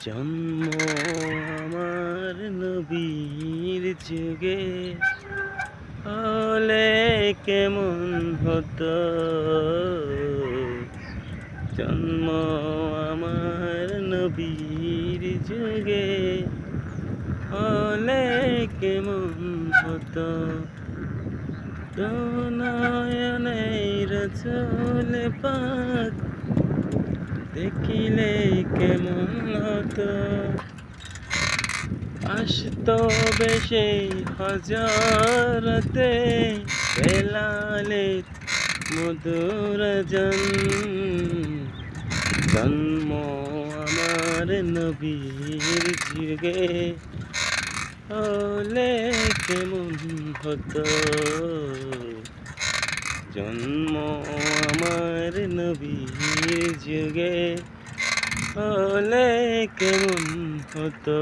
জন্ম আমার নবীর যুগে হলে কেমন হতো। জন্ম আমার নবীর যুগে হলে কেমন হতো। নয়নে রাসূল পাক দেখিলে কেমন হতো। আসতো বেশে হযরতে বেলালের মধুর জন্ম আমার নবীর যুগে হলে কেমন হতো। জন্ম আমার নবীর যুগে হলে কেমন হতো।